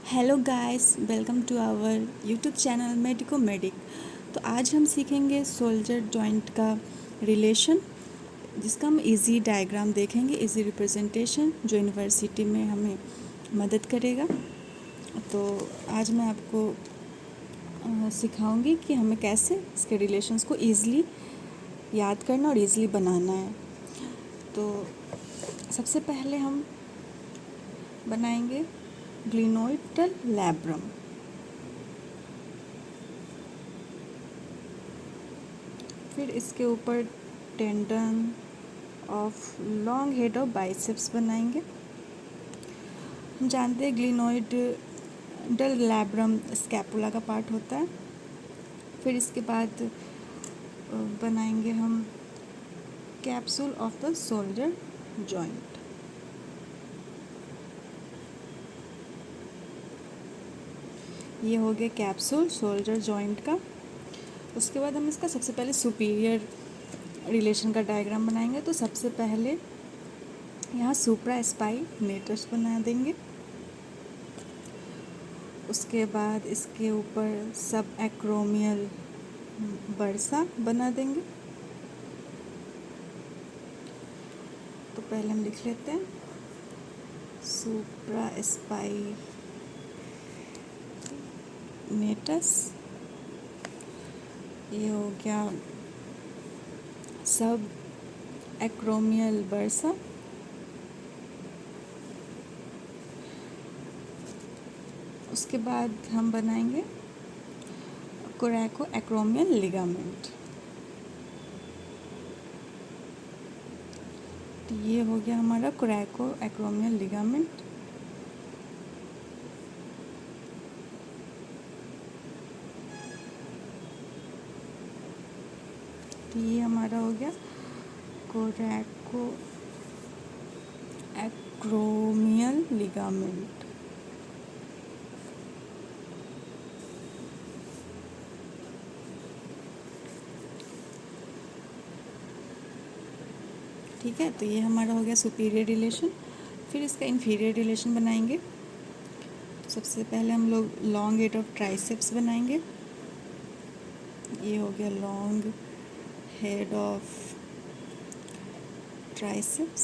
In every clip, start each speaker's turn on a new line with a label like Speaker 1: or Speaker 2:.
Speaker 1: Hello guys, welcome to our YouTube channel Medico Medic. तो आज हम सीखेंगे सोल्जर जॉइंट का रिलेशन, जिसका हम इजी डायग्राम देखेंगे, इजी रिप्रेजेंटेशन जो यूनिवर्सिटी में हमें मदद करेगा। तो आज मैं आपको सिखाऊंगी कि हमें कैसे इसके रिलेशंस को ईज़िली याद करना और ईज़िली बनाना है। तो सबसे पहले हम बनाएंगे ग्लिनोइडल लैब्रम। फिर इसके ऊपर tendon of long head of biceps बनाएंगे। हम जानते हैं ग्लिनोइडल लैब्रम स्कैपुला का पार्ट होता है। फिर इसके बाद बनाएंगे हम capsule of the shoulder joint. ये हो गया कैप्सूल शोल्डर जॉइंट का। उसके बाद हम इसका सबसे पहले सुपीरियर रिलेशन का डायग्राम बनाएंगे। तो सबसे पहले यहाँ सुप्रा स्पाइनेटस बना देंगे। उसके बाद इसके ऊपर सब एक्रोमियल बर्सा बना देंगे। तो पहले हम लिख लेते हैं सुप्रा स्पाइनेटस। ये हो गया सब एक्रोमियल बर्सा। उसके बाद हम बनाएंगे कोरैको एक्रोमियल लिगामेंट। तो ये हो गया हमारा कोरैको एक्रोमियल लिगामेंट। तो ये हमारा हो गया कोरैको एक्रोमियल लिगामेंट। ठीक है, तो ये हमारा हो गया सुपीरियर रिलेशन। फिर इसका इन्फीरियर रिलेशन बनाएंगे। तो सबसे पहले हम लोग लॉन्ग हेड ऑफ ट्राइसेप्स बनाएंगे। ये हो गया लॉन्ग हेड ऑफ ट्राइसेप्स।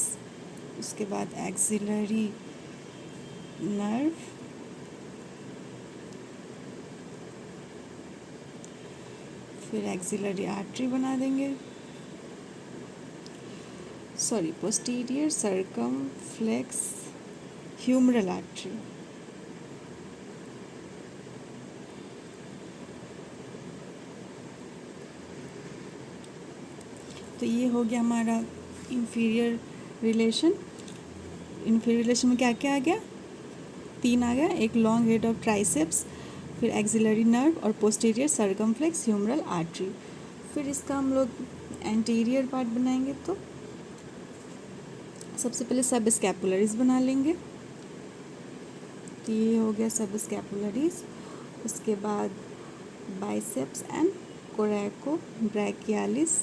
Speaker 1: उसके बाद एक्सिलरी नर्व, फिर एक्सिलरी आर्टरी बना देंगे। Posterior circumflex humeral artery. तो ये हो गया हमारा इन्फीरियर रिलेशन। इन्फीरियर रिलेशन में क्या क्या आ गया? 3 आ गया। एक लॉन्ग हेड ऑफ ट्राइसेप्स, फिर एक्सिलरी नर्व और पोस्टीरियर सर्कमफ्लेक्स ह्यूमरल आर्टरी। फिर इसका हम लोग एंटीरियर पार्ट बनाएंगे। तो सबसे पहले सब स्कैपुलरीज बना लेंगे। तो ये हो गया सब स्कैपुलरीज। उसके बाद बाइसेप्स एंड कोरैको ब्रैकियालिस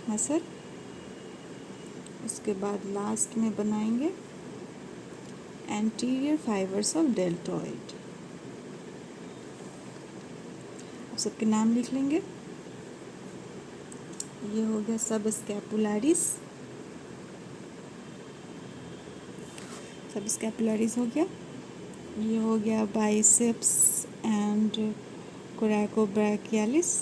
Speaker 1: मसल। उसके बाद लास्ट में बनाएंगे एंटीरियर फाइबर्स ऑफ डेल्टॉइड। अब सबके नाम लिख लेंगे। ये हो गया सब स्कैपुलरीज, सब स्कैपुलरीज हो गया। ये हो गया बाइसेप्स एंड कोरैको ब्रैकियालिस।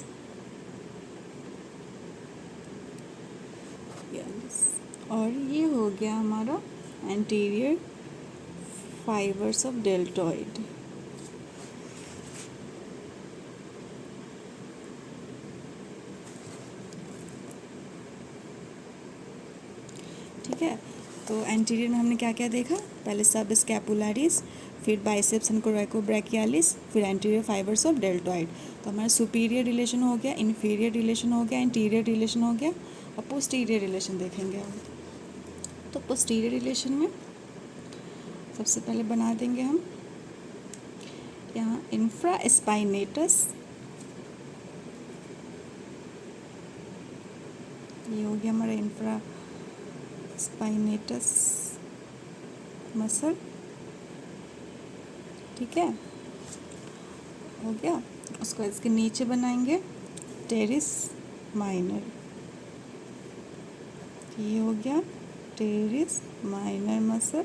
Speaker 1: और ये हो गया हमारा एंटीरियर फाइबर्स ऑफ डेल्टॉइड। ठीक है, तो एंटीरियर में हमने क्या क्या देखा? पहले सब स्कैपुलरीज, फिर बाइसेप्स एंड कोरैको ब्रैकियालिस, फिर एंटीरियर फाइबर्स ऑफ डेल्टॉइड। तो हमारा सुपीरियर रिलेशन हो गया, इन्फीरियर रिलेशन हो गया, एंटीरियर रिलेशन हो गया। और पोस्टीरियर रिलेशन देखेंगे हम। तो पोस्टीरियर रिलेशन में सबसे पहले बना देंगे हम यहाँ इंफ्रा स्पाइनेटस। ये हो गया हमारा इंफ्रा स्पाइनेटस मसल। ठीक है, हो गया। उसको इसके नीचे बनाएंगे टेरिस माइनर, ये हो गया टेरिस माइनर मसल।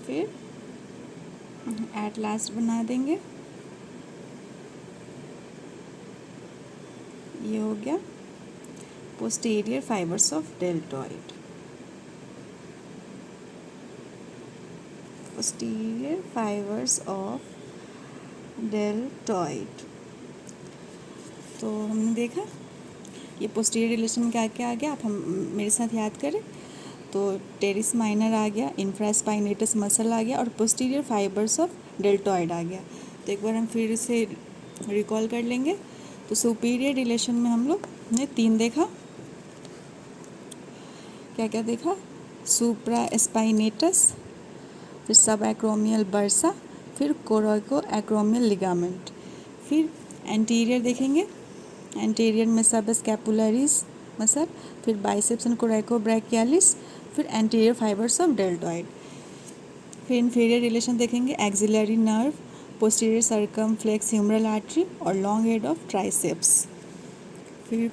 Speaker 1: फिर एट लास्ट बना देंगे, ये हो गया posterior fibres of deltoid, posterior fibres of deltoid. तो हमने देखा ये पोस्टीरियर रिलेशन में क्या क्या आ गया, आप हम मेरे साथ याद करें। तो टेरिस माइनर आ गया, इंफ्रास्पाइनेटस मसल आ गया और पोस्टीरियर फाइबर्स ऑफ डेल्टॉइड आ गया। तो एक बार हम फिर इसे रिकॉल कर लेंगे। तो सुपीरियर रिलेशन में हम लोग ने 3 देखा, क्या क्या देखा, सुप्रा स्पाइनेटस, फिर सब एक्रोमियल बर्सा, फिर कोरोको एक्रोमियल लिगामेंट। फिर एंटीरियर देखेंगे, एंटीरियर में सब स्कैपुलरीज मसल, फिर बाइसेप्स एंड कोरेको ब्रैकियालिस, फिर एंटीरियर फाइबर्स ऑफ डेल्टॉइड। फिर इन्फीरियर रिलेशन देखेंगे, axillary nerve, posterior circumflex humeral artery और लॉन्ग हेड ऑफ ट्राइसेप्स। फिर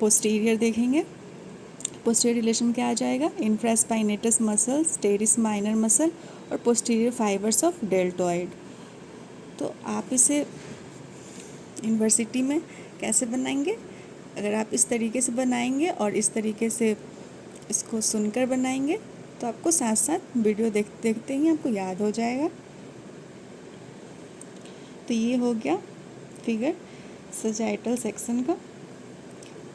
Speaker 1: पोस्टीरियर देखेंगे, पोस्टीरियर रिलेशन क्या आ जाएगा, infraspinatus muscles, teres minor muscle और पोस्टीरियर फाइबर्स ऑफ डेल्टॉइड। तो आप इसे यूनिवर्सिटी में कैसे बनाएंगे, अगर आप इस तरीके से बनाएंगे और इस तरीके से इसको सुनकर बनाएंगे तो आपको साथ साथ वीडियो देखते देखते ही आपको याद हो जाएगा। तो ये हो गया फिगर सजाइटल सेक्शन का,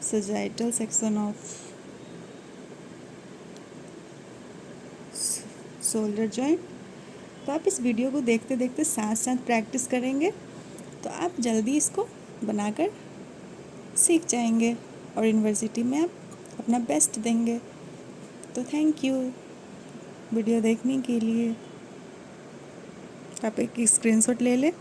Speaker 1: sagittal section off shoulder joint. तो आप इस वीडियो को देखते देखते साथ साथ प्रैक्टिस करेंगे तो आप जल्दी इसको बनाकर सीख जाएंगे और यूनिवर्सिटी में आप अपना बेस्ट देंगे। तो थैंक यू वीडियो देखने के लिए। आप एक स्क्रीनशॉट ले लें।